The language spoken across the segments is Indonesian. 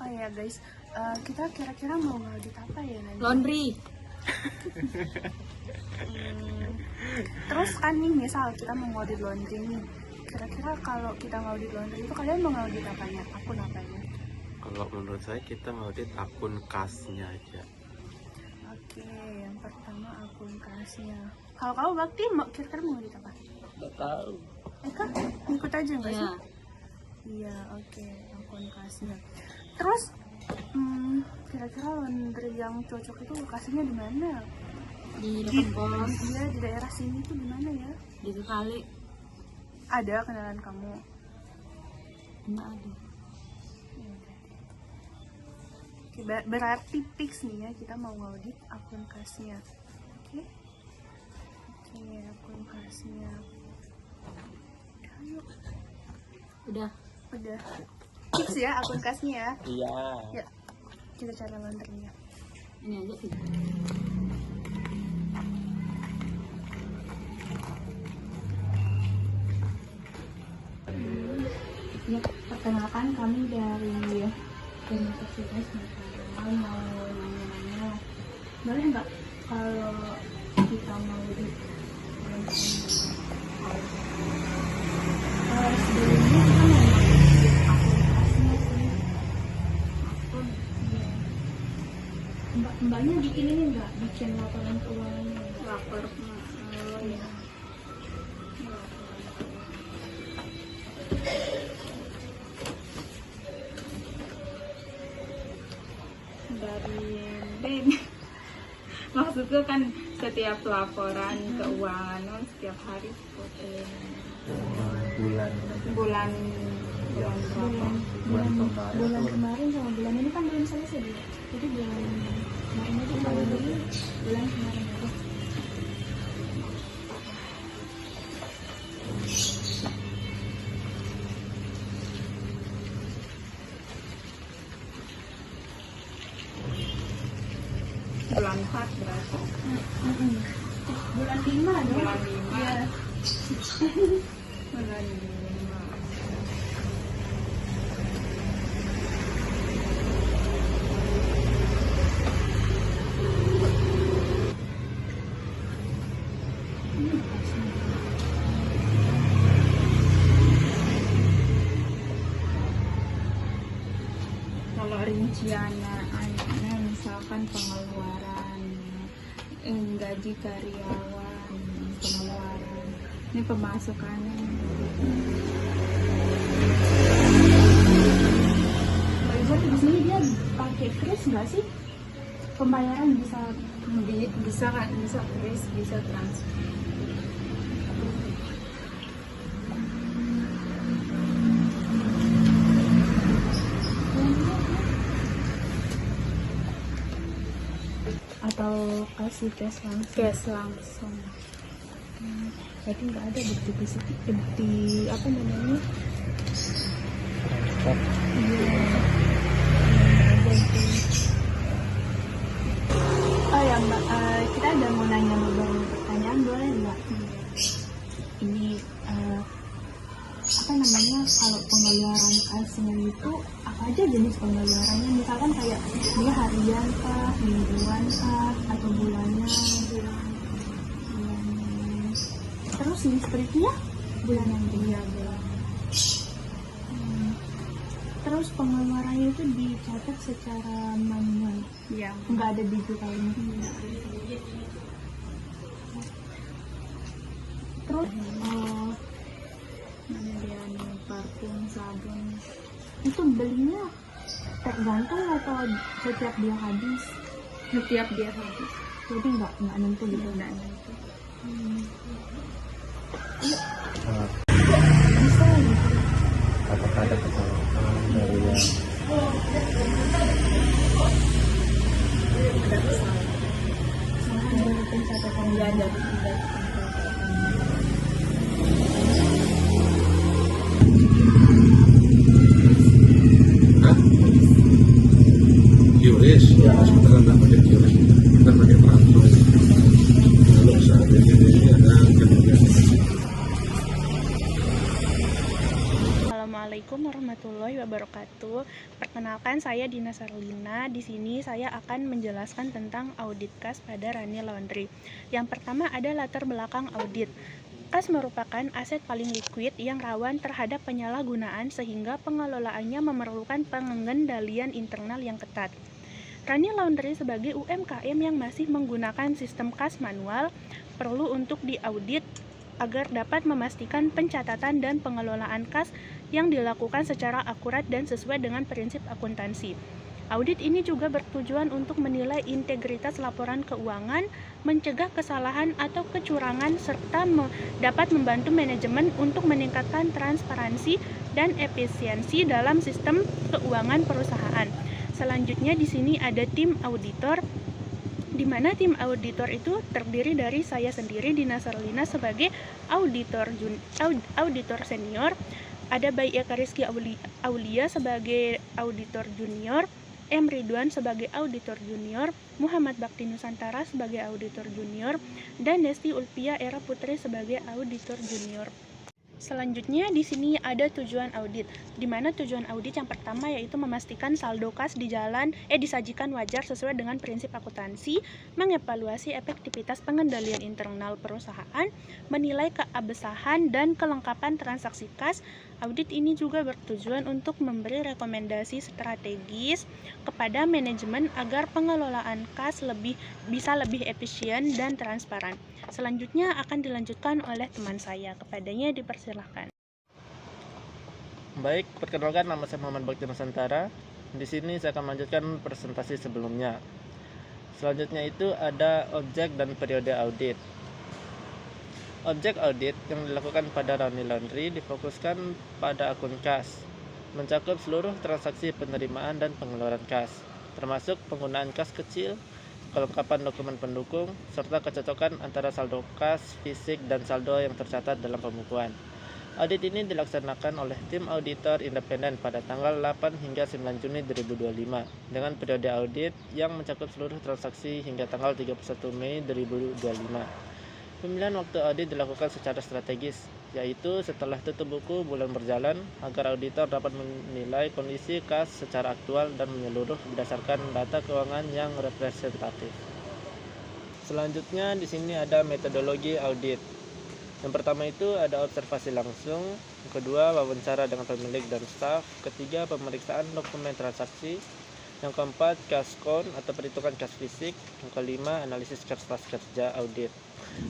ya guys, kita kira-kira mau ngaudit apa ya nanti? Laundry. Terus kan nih misal kita mau ngaudit laundry nih, kira-kira kalau kita ngaudit laundry itu kalian mau ngaudit apanya? Akun apanya? Kalau menurut saya kita ngaudit akun kasnya aja. Oke, yang pertama akun kasnya. Kalau kamu Bakti, kira-kira mau ngaudit apa? Gak tahu. Kan ikut aja nggak Iya. sih? Iya, oke, akun kasnya. Terus kira-kira laundry yang cocok itu lokasinya di mana? Di depan pos. Iya, di daerah sini tuh di mana ya? Di sekali. Ada kenalan kamu? Enggak ada. Oke, berarti fix nih ya, kita mau ngaudit akun kasnya. Oke. Oke, akun kasnya. Ayo, Udah. udah. Fix ya akun kasnya ya. Iya. Ya, kita cari laundrynya. Ini aja sih. Ya, perkenalkan kami dari Universitas Mataram, mau nanya-nanya, boleh nggak kalau kita mau di sebelumnya kita mau ngaktifin aplikasinya sih. Akun. Iya. Mbaknya bikin ini nggak, bikin laporan keuangannya nggak? Lapor. Oh, iya. Dari BEN. Maksudnya kan setiap laporan keuangan setiap hari fotoin. Bulan Bulan berapa? Bulan kemarin sama bulan ini kan belum selesai dia. Jadi bulan kemarin aja kalau dulu bulan kemarin aja. Bulan 4 berarti. Bulan 5 dong. Bulan 5. Iya. Bulan 5. Kalau rinciannya misalkan pengeluaran gaji karyawan, pengeluaran ini pemasukannya. Berarti di sini dia pakai kris nggak sih? Pembayaran bisa Bisa kan, bisa kris, bisa transfer. atau kasih cash langsung? Cash langsung. Berarti nggak ada bukti apa namanya? Iya. Oh ya Mbak, kita ada mau nanya beberapa pertanyaan, boleh nggak? Ini apa namanya, kalau pengeluaran kasnya itu apa aja jenis pengeluarannya? Misalkan kayak dia harian kah, mingguan kah, atau bulanan? Terus listriknya bulanan juga. Terus pengeluarannya itu dicatat secara manual, Iya. nggak ada digitalnya. Terus Kemudian parfum, sabun. itu belinya tergantung atau setiap dia habis? Setiap dia habis. Jadi nggak nentu gitu. Enggak nanti. Bisa gitu. Apakah ada kesalahan dari yang Ada kesalahan. Dari pencatatan Ya dari tidak. QRIS? Ya, kita kan nggak pakai QRIS, kita pakai transfer. Lalu saat ini ada kemudian Assalamualaikum warahmatullahi wabarakatuh. Perkenalkan Perkenalkan, saya Dina Sarlina. Di sini saya akan menjelaskan tentang audit kas pada Rani Laundry. Yang pertama ada latar belakang audit. Kas merupakan aset paling liquid yang rawan terhadap penyalahgunaan sehingga pengelolaannya memerlukan pengendalian internal yang ketat. Rani Laundry sebagai UMKM yang masih menggunakan sistem kas manual perlu untuk diaudit agar dapat memastikan pencatatan dan pengelolaan kas yang dilakukan secara akurat dan sesuai dengan prinsip akuntansi. Audit ini juga bertujuan untuk menilai integritas laporan keuangan, mencegah kesalahan atau kecurangan, serta dapat membantu manajemen untuk meningkatkan transparansi dan efisiensi dalam sistem keuangan perusahaan. Selanjutnya di sini ada tim auditor, di mana tim auditor itu terdiri dari saya sendiri, Dina Sarlina, sebagai auditor senior, ada Bayi Eka Rizky Aulia sebagai auditor junior, M. Ridwan sebagai auditor junior, Muhammad Bakti Nusantara sebagai auditor junior, dan Desti Ulpia Era Putri sebagai auditor junior. Selanjutnya di sini ada tujuan audit, di mana tujuan audit yang pertama yaitu memastikan saldo kas disajikan wajar sesuai dengan prinsip akuntansi, mengevaluasi efektivitas pengendalian internal perusahaan, menilai keabsahan dan kelengkapan transaksi kas. Audit ini juga bertujuan untuk memberi rekomendasi strategis kepada manajemen agar pengelolaan kas bisa lebih efisien dan transparan. Selanjutnya akan dilanjutkan oleh teman saya. Kepadanya dipersilahkan. Baik, perkenalkan, nama saya Muhammad Bakti Nusantara. Di sini saya akan melanjutkan presentasi sebelumnya. Selanjutnya itu ada objek dan periode audit. Objek audit yang dilakukan pada Rani Laundry difokuskan pada akun kas, mencakup seluruh transaksi penerimaan dan pengeluaran kas, termasuk penggunaan kas kecil, kelengkapan dokumen pendukung, serta kecocokan antara saldo kas fisik dan saldo yang tercatat dalam pembukuan. Audit ini dilaksanakan oleh tim auditor independen pada tanggal 8 hingga 9 Juni 2025 dengan periode audit yang mencakup seluruh transaksi hingga tanggal 31 Mei 2025. Pemilihan waktu audit dilakukan secara strategis, yaitu setelah tutup buku bulan berjalan agar auditor dapat menilai kondisi kas secara aktual dan menyeluruh berdasarkan data keuangan yang representatif. Selanjutnya di sini ada metodologi audit. Yang pertama itu ada observasi langsung, yang kedua wawancara dengan pemilik dan staf, ketiga pemeriksaan dokumen transaksi, yang keempat cash count atau perhitungan kas fisik, yang kelima analisis kas prakerja audit.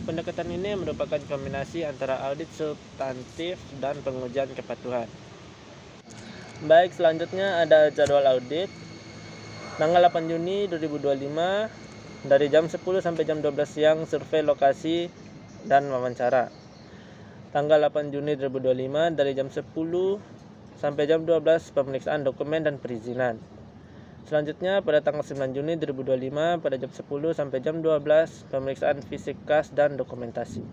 Pendekatan ini merupakan kombinasi antara audit substantif dan pengujian kepatuhan. Baik, selanjutnya ada jadwal audit. Tanggal 8 Juni 2025 dari jam 10 sampai jam 12 siang survei lokasi dan wawancara. Tanggal 8 Juni 2025 dari jam 10 sampai jam 12 pemeriksaan dokumen dan perizinan. Selanjutnya pada tanggal 9 Juni 2025 pada jam 10 sampai jam 12 pemeriksaan fisik kas dan dokumentasi.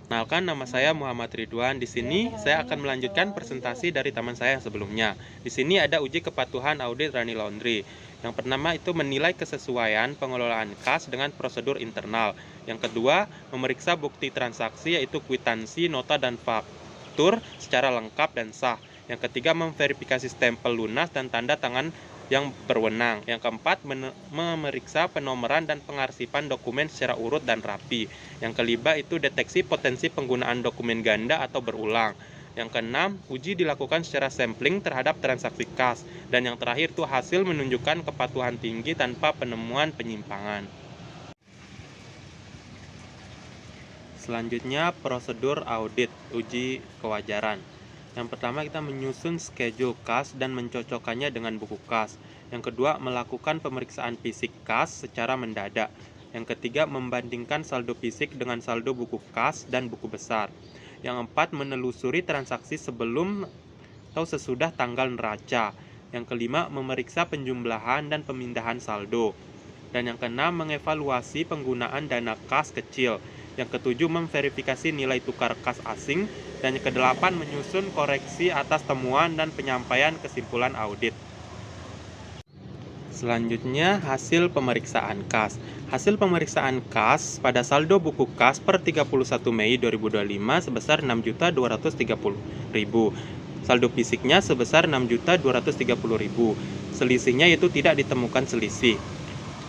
Kenalkan, nama saya Muhammad Ridwan. Di sini saya akan melanjutkan presentasi dari teman saya yang sebelumnya. Di sini ada uji kepatuhan audit Rani Laundry. Yang pertama itu menilai kesesuaian pengelolaan kas dengan prosedur internal. Yang kedua, memeriksa bukti transaksi yaitu kwitansi, nota dan faktur secara lengkap dan sah. Yang ketiga, memverifikasi stempel lunas dan tanda tangan yang berwenang. Yang keempat, memeriksa penomoran dan pengarsipan dokumen secara urut dan rapi. Yang kelima itu deteksi potensi penggunaan dokumen ganda atau berulang. Yang keenam, uji dilakukan secara sampling terhadap transaksi kas. Dan yang terakhir itu hasil menunjukkan kepatuhan tinggi tanpa penemuan penyimpangan. Selanjutnya prosedur audit uji kewajaran. Yang pertama kita menyusun schedule kas dan mencocokkannya dengan buku kas. Yang kedua melakukan pemeriksaan fisik kas secara mendadak. Yang ketiga membandingkan saldo fisik dengan saldo buku kas dan buku besar. Yang keempat menelusuri transaksi sebelum atau sesudah tanggal neraca. Yang kelima memeriksa penjumlahan dan pemindahan saldo. Dan yang keenam mengevaluasi penggunaan dana kas kecil. Yang ketujuh memverifikasi nilai tukar kas asing. Dan yang kedelapan menyusun koreksi atas temuan dan penyampaian kesimpulan audit. Selanjutnya hasil pemeriksaan kas. Hasil pemeriksaan kas pada saldo buku kas per 31 Mei 2025 sebesar 6.230.000. Saldo fisiknya sebesar 6.230.000. selisihnya yaitu tidak ditemukan selisih.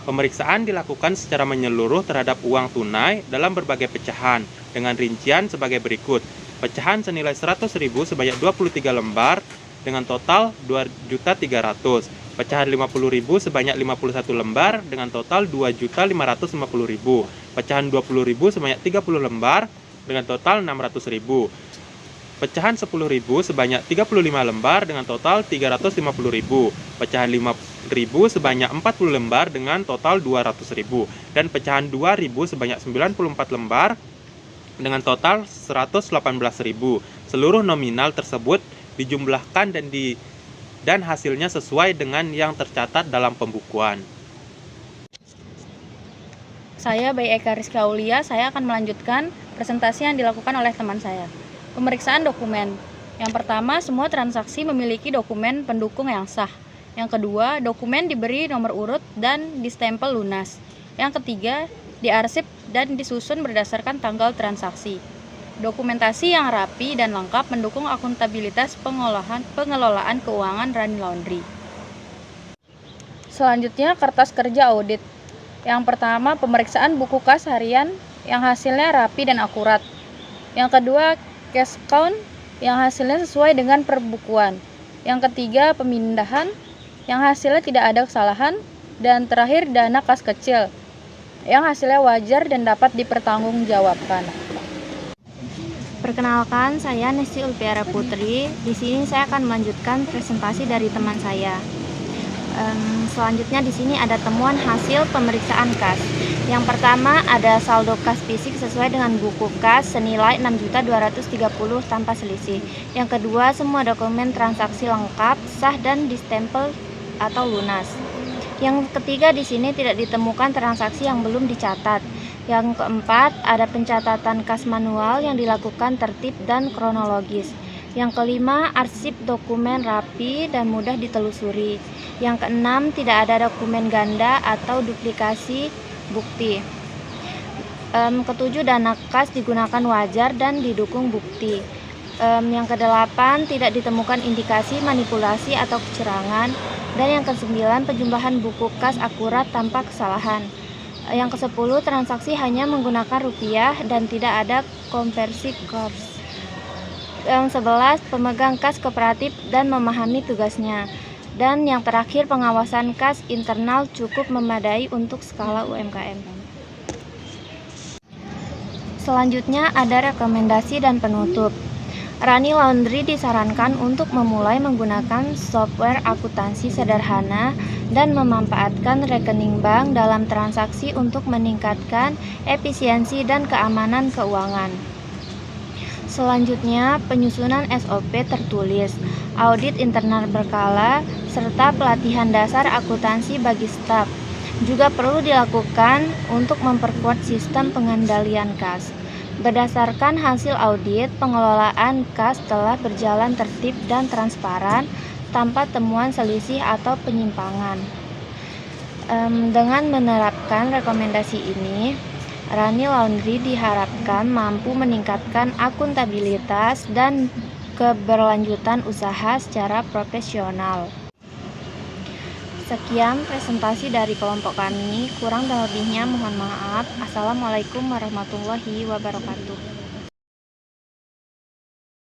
Pemeriksaan dilakukan secara menyeluruh terhadap uang tunai dalam berbagai pecahan dengan rincian sebagai berikut. Pecahan senilai 100.000 sebanyak 23 lembar dengan total 2.300.000. Pecahan 50.000 sebanyak 51 lembar dengan total 2.550.000. Pecahan 20.000 sebanyak 30 lembar dengan total 600.000. Pecahan 10.000 sebanyak 35 lembar dengan total 350.000. Pecahan 5.000 sebanyak 40 lembar dengan total 200.000. Dan pecahan 2.000 sebanyak 94 lembar dengan total 118.000. Seluruh nominal tersebut dijumlahkan dan hasilnya sesuai dengan yang tercatat dalam pembukuan. Saya Bayi Eka Rizka Aulia, saya akan melanjutkan presentasi yang dilakukan oleh teman saya. Pemeriksaan dokumen. Yang pertama, semua transaksi memiliki dokumen pendukung yang sah. Yang kedua, dokumen diberi nomor urut dan distempel lunas. Yang ketiga, diarsip dan disusun berdasarkan tanggal transaksi. Dokumentasi yang rapi dan lengkap mendukung akuntabilitas pengelolaan keuangan Rani Laundry. Selanjutnya, kertas kerja audit. Yang pertama, pemeriksaan buku kas harian yang hasilnya rapi dan akurat. Yang kedua, cash count yang hasilnya sesuai dengan perbukuan. Yang ketiga, pemindahan yang hasilnya tidak ada kesalahan. Dan terakhir, dana kas kecil yang hasilnya wajar dan dapat dipertanggungjawabkan. Perkenalkan, saya Nesti Ulpiara Putri. Di sini saya akan melanjutkan presentasi dari teman saya. Selanjutnya di sini ada temuan hasil pemeriksaan kas. Yang pertama ada saldo kas fisik sesuai dengan buku kas senilai 6.230.000 tanpa selisih. Yang kedua, semua dokumen transaksi lengkap, sah dan distempel atau lunas. Yang ketiga, di sini tidak ditemukan transaksi yang belum dicatat. Yang keempat, ada pencatatan kas manual yang dilakukan tertib dan kronologis. Yang kelima, arsip dokumen rapi dan mudah ditelusuri. Yang keenam, tidak ada dokumen ganda atau duplikasi bukti. Ketujuh, dana kas digunakan wajar dan didukung bukti. Yang kedelapan, tidak ditemukan indikasi manipulasi atau kecurangan. Dan yang kesembilan, penjumlahan buku kas akurat tanpa kesalahan. Yang ke-10, transaksi hanya menggunakan rupiah dan tidak ada konversi kurs. Yang 11, pemegang kas kooperatif dan memahami tugasnya. Dan yang terakhir, pengawasan kas internal cukup memadai untuk skala UMKM. Selanjutnya ada rekomendasi dan penutup. Rani Laundry disarankan untuk memulai menggunakan software akuntansi sederhana dan memanfaatkan rekening bank dalam transaksi untuk meningkatkan efisiensi dan keamanan keuangan. Selanjutnya, penyusunan SOP tertulis, audit internal berkala, serta pelatihan dasar akuntansi bagi staf. Juga perlu dilakukan untuk memperkuat sistem pengendalian kas. Berdasarkan hasil audit, pengelolaan kas telah berjalan tertib dan transparan tanpa temuan selisih atau penyimpangan. Dengan menerapkan rekomendasi ini, Rani Laundry diharapkan mampu meningkatkan akuntabilitas dan keberlanjutan usaha secara profesional. Sekian presentasi dari kelompok kami, kurang dan lebihnya mohon maaf. Assalamualaikum warahmatullahi wabarakatuh.